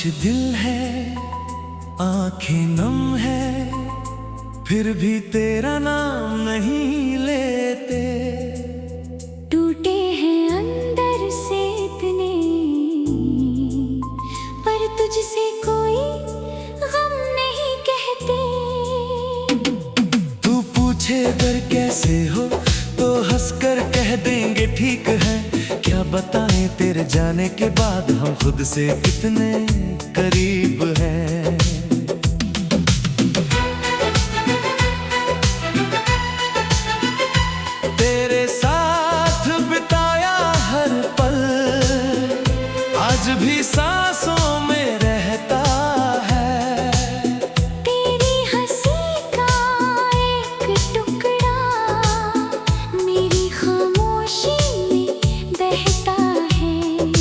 दिल है, आंखें नम है, फिर भी तेरा नाम नहीं लेते। टूटे हैं अंदर से इतने, पर तुझसे कोई गम नहीं कहते। तू पूछे अगर कैसे हो तो हंसकर कह देंगे ठीक है। क्या बताएं तेरे जाने के बाद हम खुद से कितने करीब हैं। तेरे साथ बिताया हर पल आज भी सांसों में रहता है। तेरी हंसी का एक टुकड़ा मेरी खामोशी में बहता है।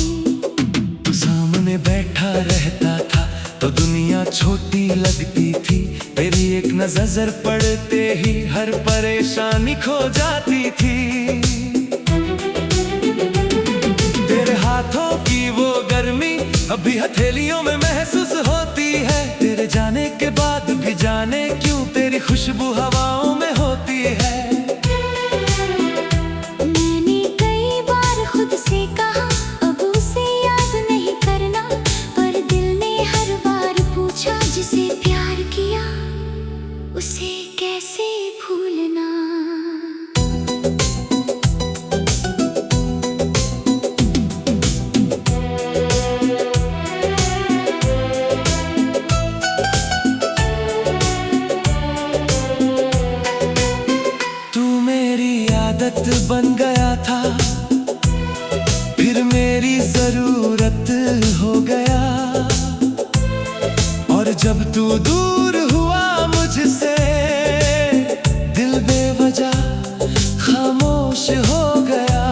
तू सामने बैठा रहता था तो दुनिया छोटी लगती थी। तेरी एक नजर पड़ते ही हर परेशानी खो जाती थी। तेरे हाथों की वो गर्मी अभी हथेलियों में महसूस होती है। तेरे जाने के बाद भी जाने क्यों तेरी खुशबू हवाओं में होती है। मैंने कई बार खुद से कहा अब उसे याद नहीं करना, पर दिल ने हर बार पूछा जिसे प्यार किया उसे कैसे भूलना। आदत बन गया था, फिर मेरी जरूरत हो गया। और जब तू दूर हुआ मुझसे दिल बेवजह खामोश हो गया।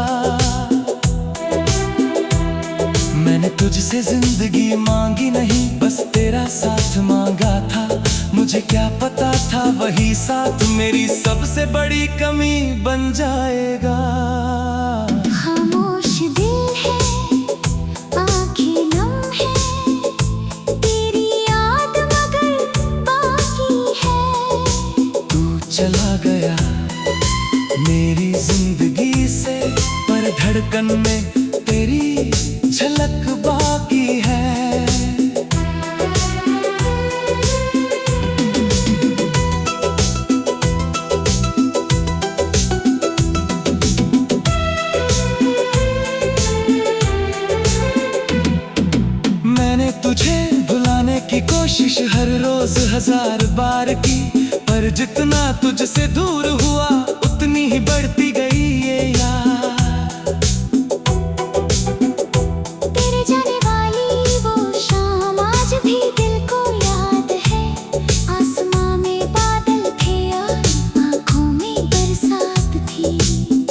मैंने तुझसे जिंदगी मांगी नहीं, बस तेरा साथ मांगा था। मुझे क्या पता था वही साथ मेरी सबसे बड़ी कमी बन जाएगा। खामोश दिल है, आंखें नम है, तेरी याद मगर बाकी है। तू चला गया मेरी जिंदगी से, पर धड़कन में तेरी झलक बाकी है। तुझे भुलाने की कोशिश हर रोज 1000 बार की, पर जितना तुझसे दूर हुआ उतनी ही बढ़ती गई ये याद। तेरे जाने वाली वो शाम आज भी दिल को याद है। आसमां में बादल थे और आंखों में बरसात थी।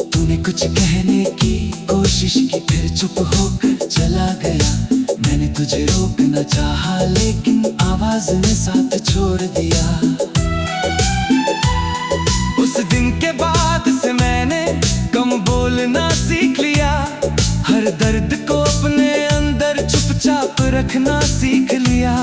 तूने कुछ कहने की कोशिश की, फिर चुप होकर चला गया। मैंने तुझे रोकना चाहा लेकिन आवाज ने साथ छोड़ दिया। उस दिन के बाद से मैंने कम बोलना सीख लिया। हर दर्द को अपने अंदर चुपचाप रखना सीख लिया।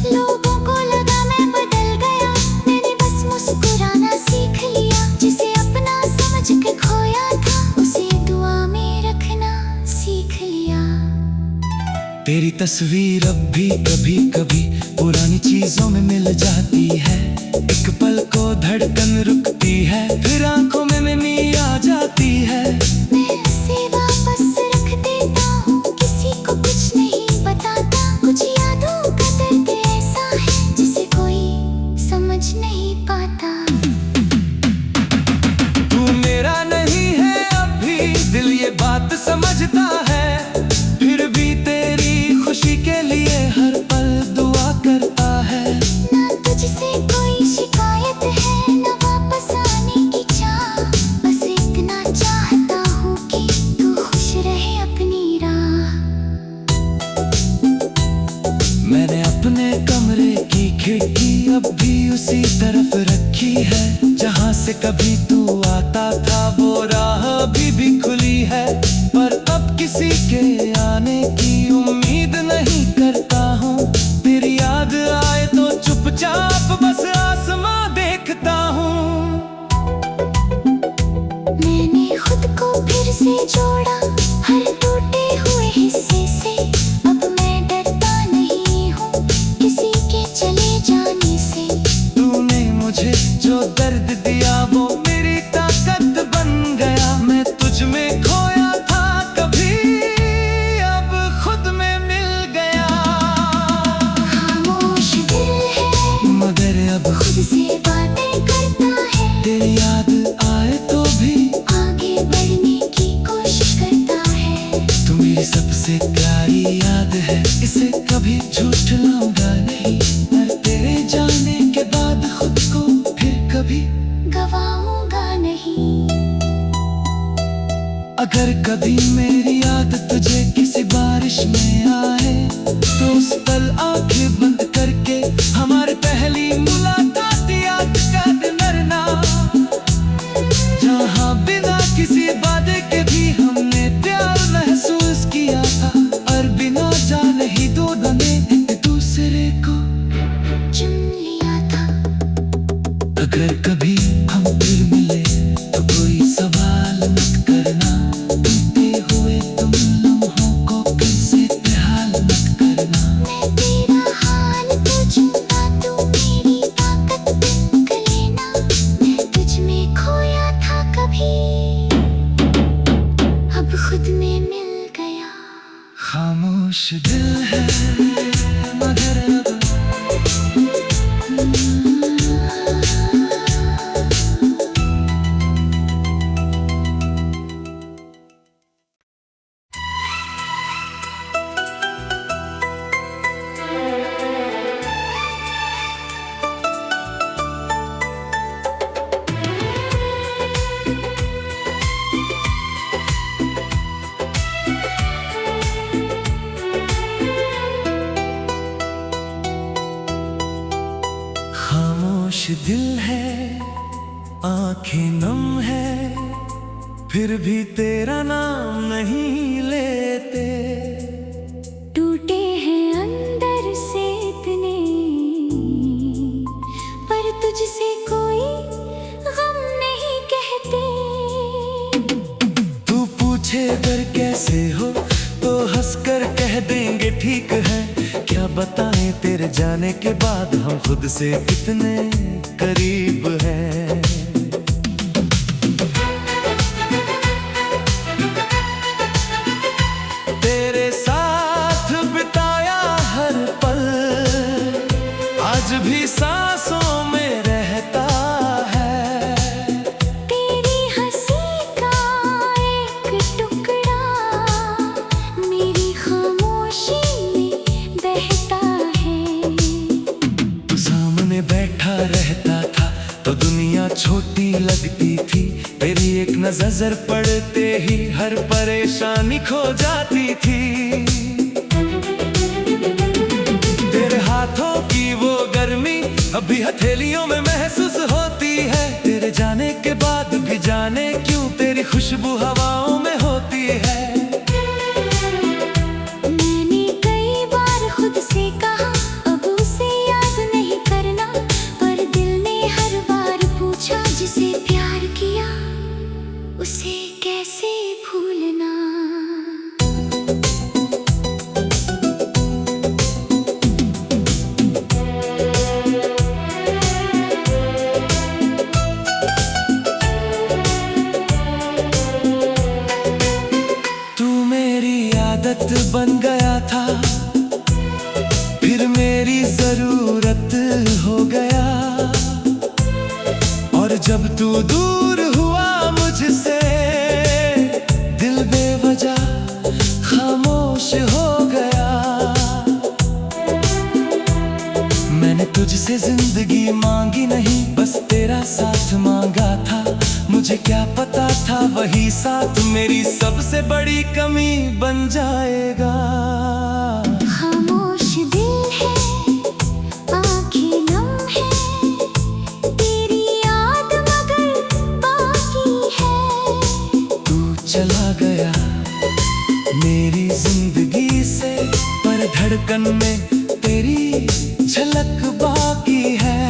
लोगों को लगा मैं बदल गया, मैंने बस मुस्कुराना सीख लिया। जिसे अपना समझ के खोया था उसे दुआ में रखना सीख लिया। तेरी तस्वीर अब भी कभी कभी पुरानी चीजों में मिल जाती है। एक पल को धड़कन रुकती है, फिर आंखों में नमी आ जाती है। मैं उसे वापस रख देता हूँ, किसी को कुछ नहीं बताता। कुछ यादों का दर्द ऐसा है जिसे कोई समझ नहीं पाता। तू मेरा नहीं है अब भी दिल ये बात समझता है। फिर भी तेरी खुशी के लिए हर पल दुआ करता है। ना तुझसे कोई शिकायत है, ना वापस आने की चाह। बस इतना चाहता हूँ कि तू खुश रहे अपनी राह। मैंने अपने कमरे की खिड़की अब भी उसी तरफ रखी है। जहाँ से कभी तू आता था वो राह अभी भी खुली है। पर अब किसी के आने की उम्मीद नहीं करता हूँ। तुझसे जोड़ा हर टूटे हुए हिस्से से। अब मैं डरता नहीं हूँ किसी के चले जाने से। तूने मुझे जो दर्द दिया वो मेरी ताकत बन गया। मैं तुझ में खोया था कभी, अब खुद में मिल गया। खामोश दिल है मगर अब खुद से बातें करता है। तेरी याद आए तो भी आगे बढ़ने की कोशिश करता है। तू मेरी सबसे प्यारी याद है, इसे कभी झूठलाऊंगा नहीं। और तेरे जाने के बाद खुद को फिर कभी गवाऊंगा नहीं। अगर कभी मेरी याद तुझे किसी बारिश में आए तो उस पल आंखें बंद करके हमारी पहली मुलाकात याद कर मरना। जहाँ बिना किसी वादे के भी हमने प्यार महसूस किया था, और बिना जाने ही दोनों ने एक दूसरे को चुन लिया था। अगर कभी हम फिर मिले तो कोई सवाल मत करना। बीते हुए तुम लम्हों को कैसे बेहाल मत करना। मैं तेरा हाल पूछूंगा, तू मेरी ताकत तक लेना। मैं तुझ में खोया था कभी, अब खुद में मिल गया। खामोश दिल है मगर अब खामोश दिल है, आंखें नम है, फिर भी तेरा नाम नहीं लेते। टूटे हैं अंदर से इतने, पर तुझसे कोई गम नहीं कहते। तू पूछे अगर कैसे हो तो हंसकर कह देंगे ठीक है। क्या बताएं तेरे जाने के बाद हम खुद से कितने करीब हैं। तेरे साथ बिताया हर पल आज भी सांसों में रहता है। तेरी हंसी का एक टुकड़ा मेरी खामोशी में बहता है। तू सामने बैठा रहता था तो दुनिया छोटी लगती थी। तेरी एक नजर पड़ते ही हर परेशानी खो जाती थी। तेरे हाथों की वो गर्मी अभी हथेलियों में महसूस होती है। तेरे जाने के बाद भी जाने क्यों तेरी खुशबू हवाओं में होती है। मैंने कई बार खुद से कहा अब उसे याद नहीं करना, पर दिल ने हर बार पूछा जिसे प्यार किया उसे कैसे भूलना। तू मेरी आदत बन गया था, फिर मेरी जरूरत हो गया। और जब तू दूर हुआ मुझसे दिल बेवजह खामोश हो गया। मैंने तुझसे जिंदगी मांगी नहीं, बस तेरा साथ मांगा था। मुझे क्या पता था वही साथ मेरी सबसे बड़ी कमी बन जाएगा। खामोश दिल है, आँखें नम है, तेरी याद मगर बाकी है। तू चला गया मेरी जिंदगी से, पर धड़कन में तेरी झलक बाकी है।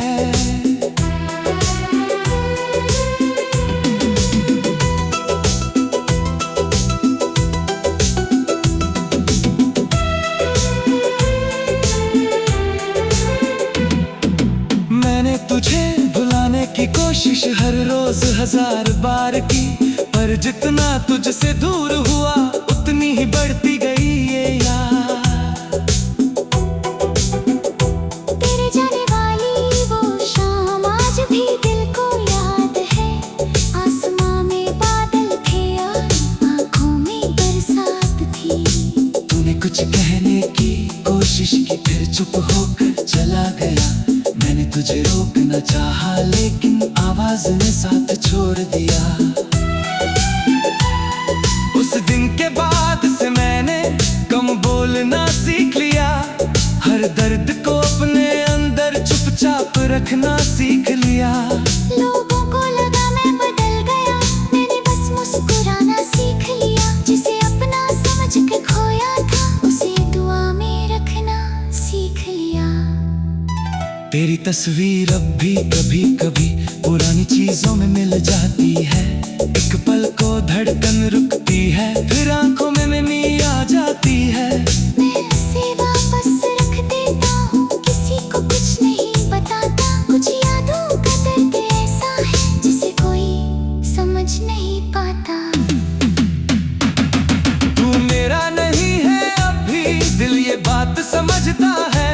हजार बार की, पर जितना तुझसे दूर हुआ उतनी ही बढ़ती गई ये याद। तेरे जाने वाली वो शाम आज भी दिल को याद है। आसमां में बादल थे और आंखों में बरसात थी। तूने कुछ कहने की कोशिश की, फिर चुप होकर चला गया। मैंने तुझे रोकना चाहा लेकिन आवाज ने साथ छोड़ दिया। उस दिन के बाद से मैंने कम बोलना सीख लिया। हर दर्द को अपने अंदर चुपचाप रखना सीख लिया। लोगों को लगा मैं बदल गया, मैंने बस मुस्कुराना सीख लिया। जिसे अपना समझ के खोया था उसे दुआ में रखना सीख लिया। तेरी तस्वीर अब भी कभी कभी पुरानी चीजों में मिल जाती है। एक पल को धड़कन रुकती है, फिर आंखों में नमी आ जाती है। मैं उसे वापस रख देता हूँ, किसी को कुछ नहीं बताता। कुछ यादों का दर्द ऐसा है जिसे कोई समझ नहीं पाता। तू मेरा नहीं है अब भी, दिल ये बात समझता है।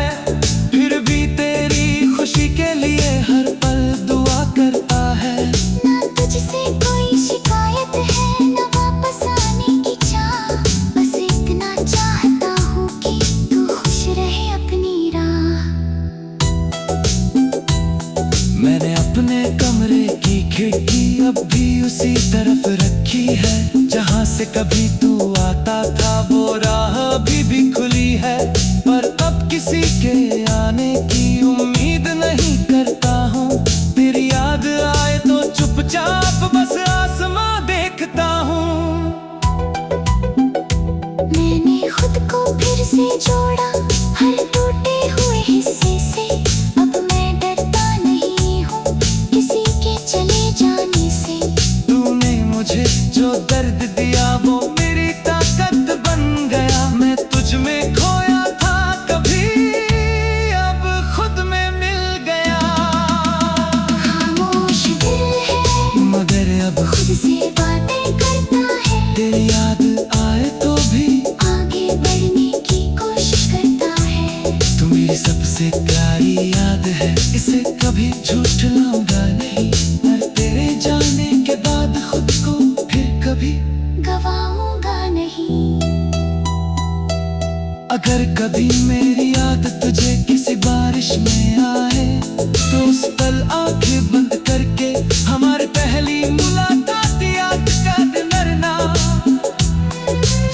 फिर भी तेरी खुशी के लिए हर पल दुआ करता है। ना तुझसे कोई शिकायत है, ना वापस आने की चाह। बस इतना चाहता हूँ कि तू खुश रहे अपनी राह। मैंने अपने कमरे की खिड़की अब भी उसी तरफ रखी है। जहाँ से कभी तू आता था वो राह अभी भी खुली है। पर अब किसी के आने की उम्मीद नहीं करता हूँ। तेरी याद आए तो चुपचाप बस आसमां देखता हूँ। मैंने खुद को फिर से जोड़ा हर टूटे हुए हिस्से से। अब मैं डरता नहीं हूँ किसी के चले जाने से। तूने मुझे जो दर्द दिया वो मेरी ताकत बन गया। मैं तुझ में खोया था कभी, अब खुद में मिल गया। खामोश दिल है मगर अब खुद से बातें करता है। तेरी याद आए तो भी आगे बढ़ने की कोशिश करता है। तू मेरी सबसे प्यारी याद है, इसे कभी झूठलाऊंगा नहीं। और तेरे जाने के बाद खुद को फिर कभी गवाऊंगा नहीं। अगर कभी मेरी याद तुझे किसी बारिश में आए तो उस पल आंखें बंद करके हमारे पहली मुलाकात याद कर मरना।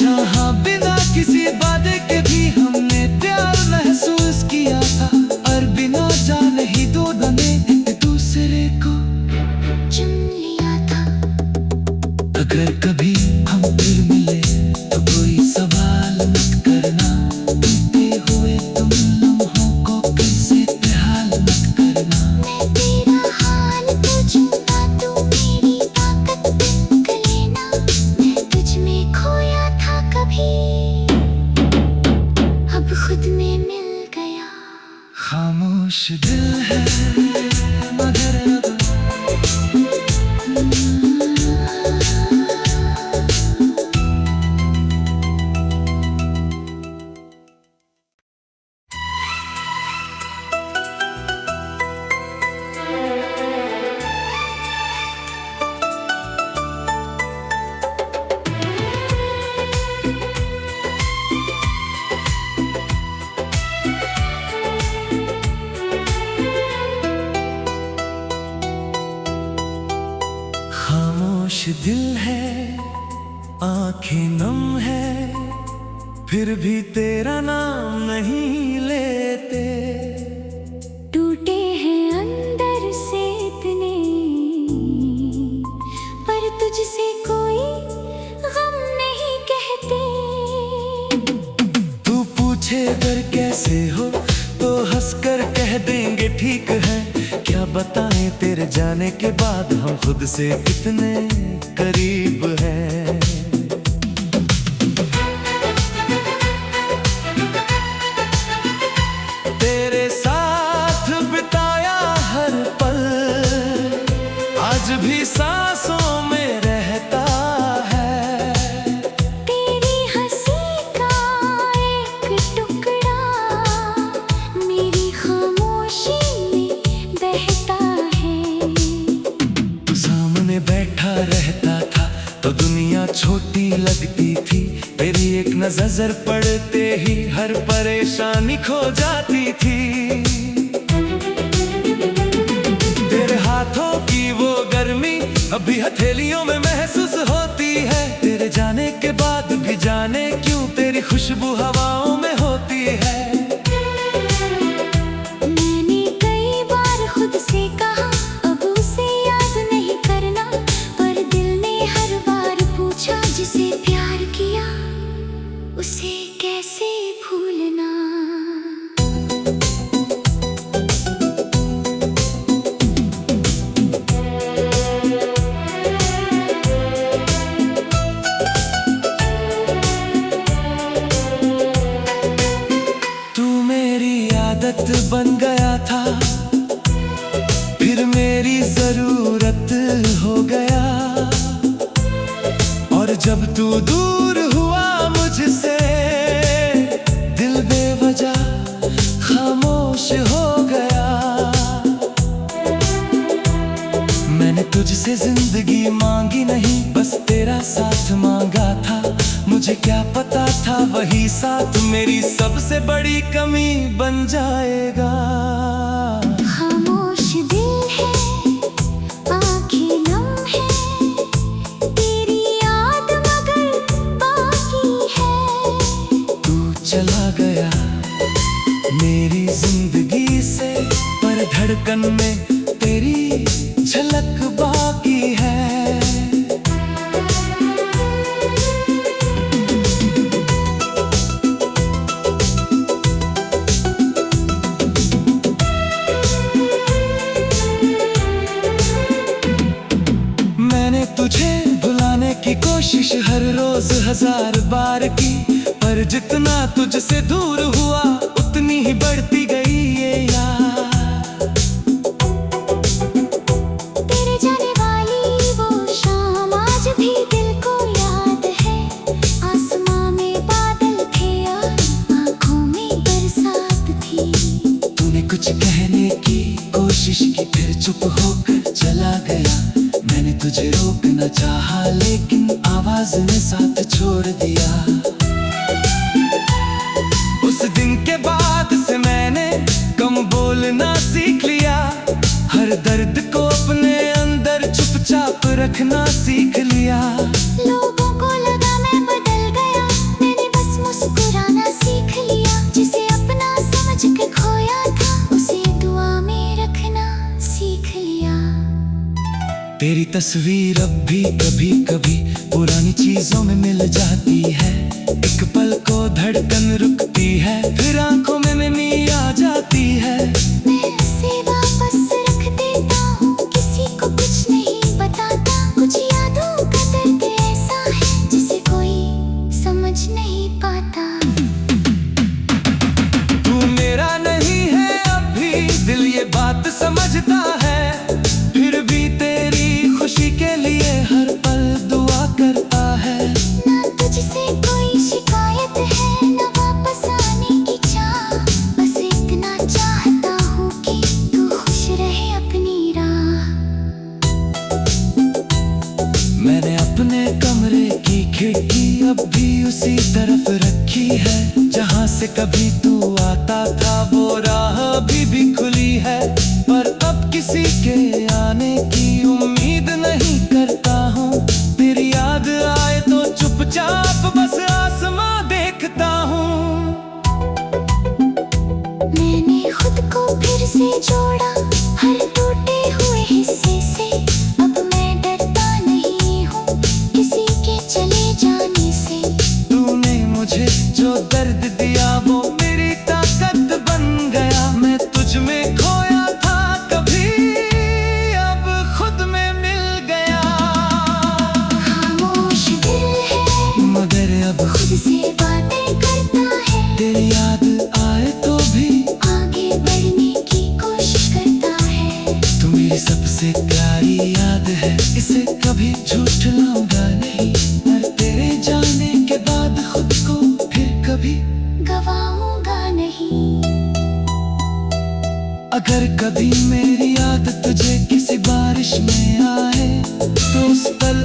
जहाँ बिना किसी वादे के भी हमने प्यार महसूस किया था। और बिना जाने ही दोनों ने एक दूसरे को चुन लिया था। अगर कभी हम फिर मिले तो कोई सवाल मत करना। बीते हुए तुम लम्हों को फिर से बेहाल मत करना। मैं तेरा हाल पूछूंगा, तू मेरी ताकत देख लेना। मैं तुझ में खोया था कभी, अब खुद में मिल गया। खामोश दिल है मगर अब खामोश दिल है, आंखें नम है, फिर भी तेरा नाम नहीं लेते। टूटे हैं अंदर से इतने, पर तुझसे कोई गम नहीं कहते। तू पूछे अगर कैसे हो तो हंसकर कह देंगे ठीक है। क्या बताएं तेरे जाने के बाद हम खुद से कितने करीब हैं। तेरे साथ बिताया हर पल आज भी साथ रहता था तो दुनिया छोटी लगती थी। तेरी एक नजर पड़ते ही हर परेशानी खो जाती थी। तेरे हाथों की वो गर्मी अभी हथेलियों में महसूस होती है। तेरे जाने के बाद भी जाने क्यों तेरी खुशबू हवाओं में होती है। मैंने कई बार खुद से कहा अब उसे याद नहीं करना, पर दिल ने हर बार पूछा जिसे प्यार किया उसे कैसे भूलना। आदत बन गया था फिर मेरी जरूरत हो गया, और जब तू दूर हुआ मुझसे दिल बेवजह खामोश हो गया। मैंने तुझसे जिंदगी मांगी नहीं, बस तेरा साथ मांगा था। मुझे क्या पता था वही साथ मेरी सबसे बड़ी कमी बन जाएगा। खामोश दिल है, आँखें नम है, तेरी याद मगर बाकी है। तू चला गया मेरी जिंदगी से, पर धड़कन में तेरी झलक बाकी है। तुझे भुलाने की कोशिश हर रोज 1000 बार की, पर जितना तुझसे दूर हुआ उतनी ही बढ़ती गई ये याद। तेरे जाने वाली वो शाम आज भी दिल को याद है। आसमां में बादल थे और आंखों में बरसात थी। तूने कुछ कहने की कोशिश की फिर चुप होकर चला गया। मैंने तुझे रोकना चाहा लेकिन आवाज ने साथ छोड़ दिया। उस दिन के बाद से मैंने कम बोलना सीख लिया। हर दर्द को अपने अंदर चुपचाप रखना सीख लिया। लोगों को लगा मैं बदल गया, मैंने बस मुस्कुराना सीख लिया। जिसे अपना समझ के खोया था उसे दुआ में रखना सीख लिया। तेरी तस्वीर अब भी कभी कभी पुरानी चीजों में मिल जाती है। एक पल को धड़कन रुकती है, फिर आंखों में नमी आ जाती है। मैं उसे वापस रख देता हूँ, किसी को कुछ नहीं बताता। कुछ यादों का दर्द ऐसा है जिसे कोई समझ नहीं पाता। तू मेरा नहीं है अब भी दिल ये बात समझता है, फिर भी तेरी खुशी के लिए हर पल दुआ करता है। ना तुझसे कोई शिकायत है ना वापस आने की चाह, बस इतना चाहता हूँ कि तू खुश रहे अपनी राह। मैंने अपने कमरे की खिड़की अब भी उसी तरफ रखी है। जहाँ से कभी तू आता था वो राह अभी भी खुली है, पर अब किसी के आने की उम्मीद नहीं करता हूँ। तेरी याद आए तो चुपचाप बस आसमां देखता हूँ। मैंने खुद को फिर से जोड़ा हर टूटे हुए हिस्से से। अब मैं डरता नहीं हूँ किसी के चले जाने से। तूने मुझे जो दर्द दिया वो मेरी ताकत बन गया। मैं तुझ में खोया था कभी अब खुद में मिल गया। खामोश दिल है मगर अब खुद से बातें करता है। तेरी याद आए तो भी आगे बढ़ने की कोशिश करता है। तू मेरी सबसे प्यारी याद है, इसे कभी झूठलाऊंगा नहीं। और तेरे जाने के बाद खुद को फिर कभी गवाऊंगा नहीं। अगर कभी मेरी याद तुझे किसी बारिश में आए तो उस पल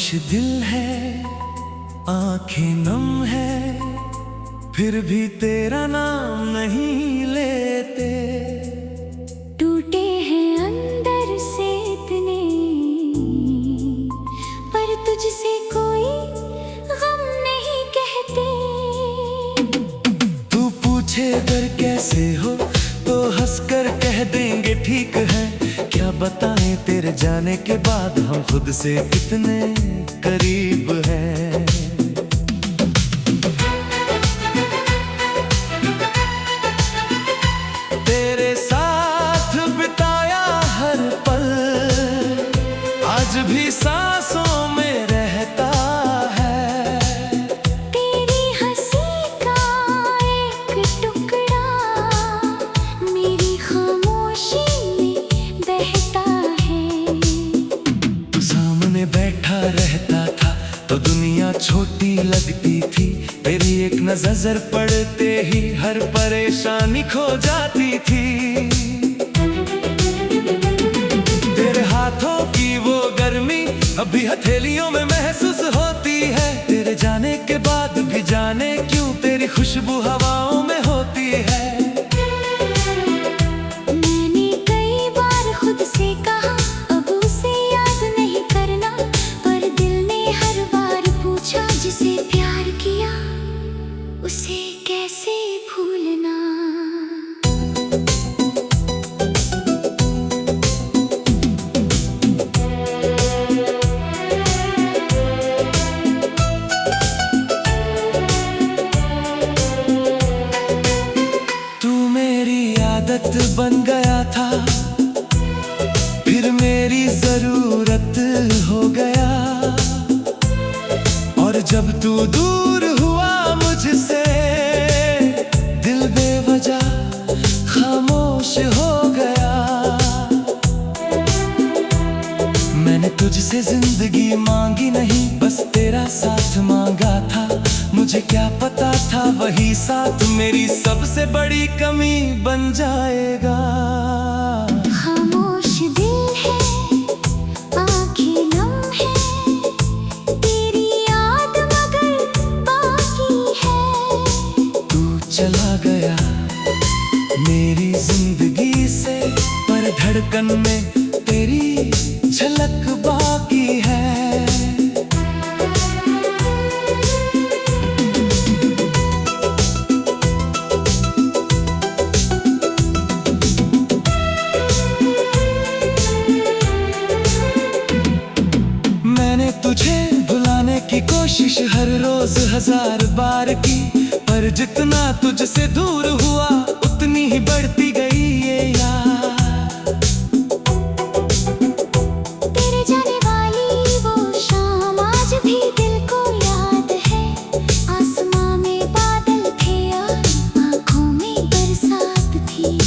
दिल है, आंखें नम है, फिर भी तेरा नाम नहीं लेते। टूटे हैं अंदर से इतने, पर तुझसे कोई गम नहीं कहते। तू पूछे अगर कैसे हो तो हंसकर कह देंगे ठीक है। क्या बताएं तेरे जाने के बाद हम खुद से कितने करीब हैं। तेरे साथ बिताया हर पल आज भी सांसों में रहता है। तेरी हंसी का एक टुकड़ा मेरी खामोशी में बहता है। तू सामने बैठा रहता था तो दुनिया छोटी लगती थी। तेरी एक नजर पड़ते ही हर परेशानी खो जाती थी। तेरे हाथों की वो गर्मी अभी हथेलियों में महसूस होती है। तेरे जाने के बाद भी जाने क्यों तेरी खुशबू हवाओं में होती है। मैंने कई बार खुद से कहा अब उसे याद नहीं करना, पर दिल ने हर बार पूछा जिसे प्यार किया उसे कैसे भूलना। तू मेरी आदत बन गया था, फिर मेरी जरूरत हो गया। और जब तू दूर हुआ मुझसे दिल बेवजह खामोश हो गया। मैंने तुझसे जिंदगी मांगी नहीं, बस तेरा साथ मांगा था। मुझे क्या पता था वही साथ मेरी सबसे बड़ी कमी बन जाएगा। खामोश दिल है, आंखें नम है, तेरी याद मगर बाकी है। तू चला गया मेरी जिंदगी से, पर धड़कन में तेरी झलक बाकी है। मैंने तुझे भुलाने की कोशिश हर रोज 1000 बार की, पर जितना तुझसे दूर हुआ उतनी ही बढ़ती गई ये याद। तेरे जाने वाली वो शाम आज भी दिल को याद है। आसमां में बादल थे और आंखों में बरसात थी।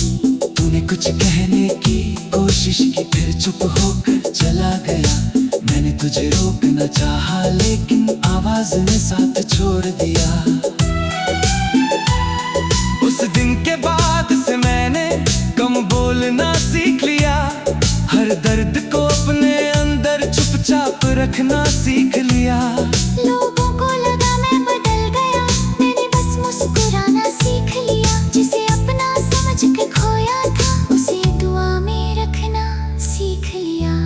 तूने कुछ कहने की कोशिश की, फिर चुप होकर चला गया। मैंने तुझे रोकना चाहा लेकिन आवाज ने साथ छोड़ दिया। उस दिन के बाद से मैंने कम बोलना सीख लिया। हर दर्द को अपने अंदर चुपचाप रखना सीख लिया। लोगों को लगा मैं बदल गया, मैंने बस मुस्कुराना सीख लिया। जिसे अपना समझ के खोया था उसे दुआ में रखना सीख लिया।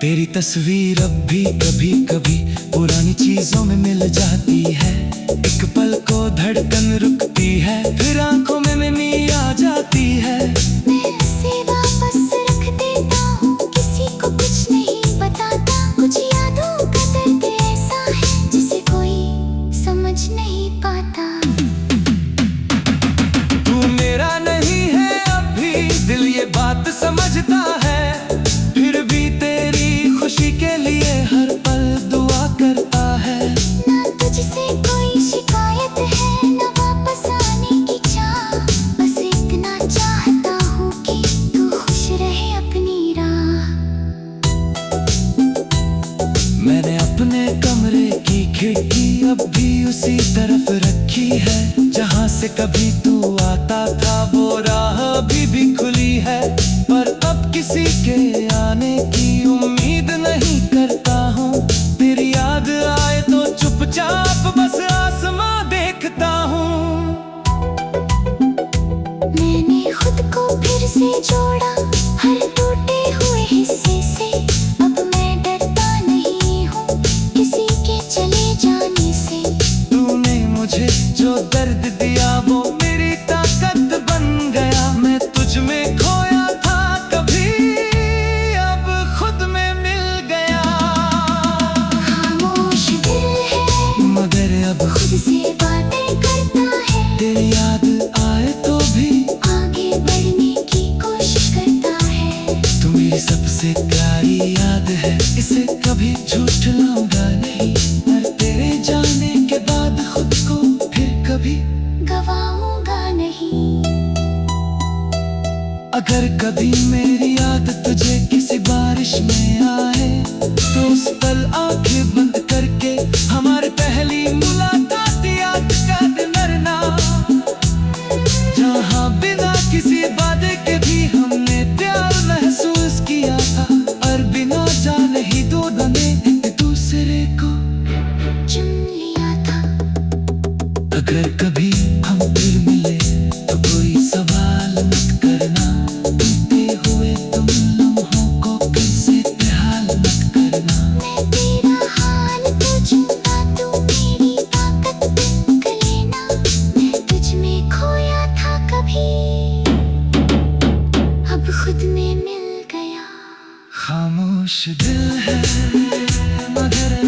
तेरी तस्वीर अब भी कभी कभी पुरानी चीजों में मिल जाती है। एक पल को धड़कन रुकती है, फिर आंखों में नमी आ जाती है। मैं उसे वापस रख देता हूँ, किसी को कुछ नहीं बताता। कुछ यादों का दर्द ऐसा है जिसे कोई समझ नहीं पाता। तू मेरा नहीं है अब भी, दिल ये बात समझता है। फिर भी तेरी खुशी के लिए हर पल दुआ करता है। ना तुझसे कोई शिकायत है, ना वापस आने की चाह। बस इतना चाहता हूँ कि तू खुश रहे अपनी राह। मैंने अपने कमरे की खिड़की अब भी उसी तरफ रखी है। जहाँ से कभी तू आता था वो राह अभी भी खुली है। पर अब किसी के आने की उम्मीद नहीं करता हूँ। सबसे प्यारी याद है, इसे कभी झूठलाऊंगा नहीं। और तेरे जाने के बाद खुद को फिर कभी गवाऊंगा नहीं। अगर कभी मेरी याद तुझे किसी बारिश में आए, तो उस पल आंखें बंद करके हमारे पहली मुलाकात याद का दिन मरना, जहाँ बिना किसी वादे के भी हमने प्यार महसूस किया था, और बिना जाने ही दोनों ने एक दूसरे को चुन लिया था। अगर कभी हम फिर मिले तो कोई सवाल मत करना, बीते हुए तुम लम्हों को कैसे बेहाल मत करना। मैं तेरा हाल पूछूंगा, तू मेरी ताकत देख लेना। मैं तुझ में खोया था कभी, अब खुद में मिल गया। खामोश दिल है मगर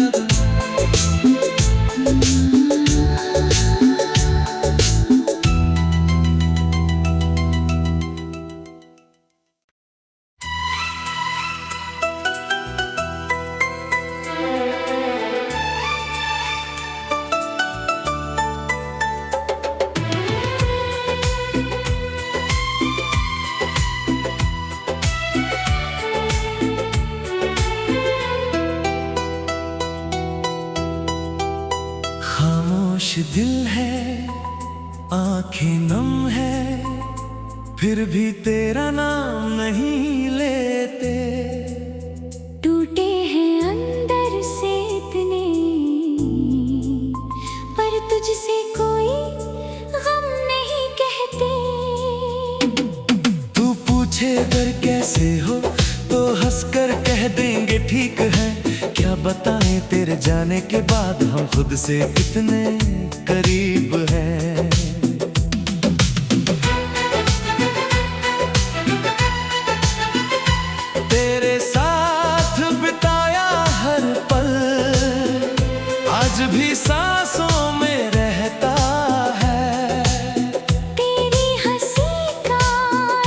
खामोश दिल है, आंखें नम है, फिर भी तेरा नाम नहीं लेते। टूटे हैं अंदर से इतने, पर तुझसे कोई गम नहीं कहते। तू पूछे अगर कैसे हो तो हंसकर कह देंगे ठीक है। क्या बताएं तेरे जाने के बाद हम खुद से कितने करीब हैं। तेरे साथ बिताया हर पल आज भी सांसों में रहता है। तेरी हंसी का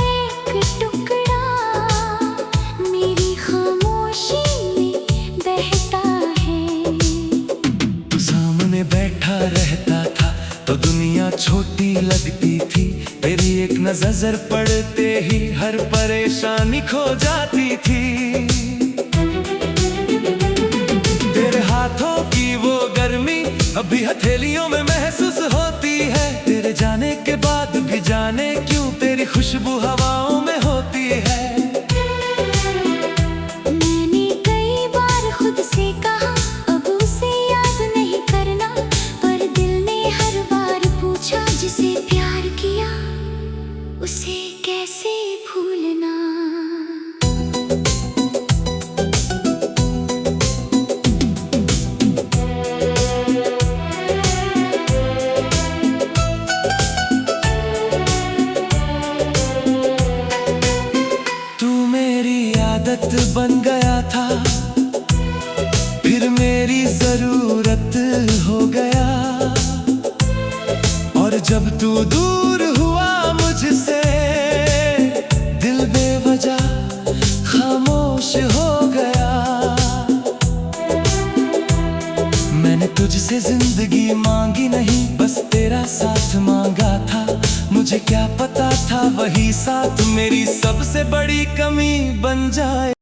एक टुकड़ा मेरी खामोशी में बहता है। तू सामने बैठा रहता था तो दुनिया छोटी लगती थी, तेरी एक नजर पड़ते ही हर परेशानी खो जाती थी। तेरे हाथों की वो गर्मी अभी हथेलियों में महसूस होती है। तेरे जाने के बाद भी जाने क्यों तेरी खुशबू हवाओं में होती है। मैंने कई बार खुद से कहा अब उसे याद नहीं करना, पर दिल ने हर बार पूछा जिसे प्यार किया उसे कैसे भूलना। तू मेरी आदत बन गया था, फिर मेरी जरूरत हो गया। और जब तू दूर हुआ मुझसे, दिल बेवजह खामोश हो गया। मैंने तुझसे जिंदगी मांगी नहीं, बस तेरा साथ मांगा था। मुझे क्या पता था वही साथ मेरी सबसे बड़ी कमी बन जाए।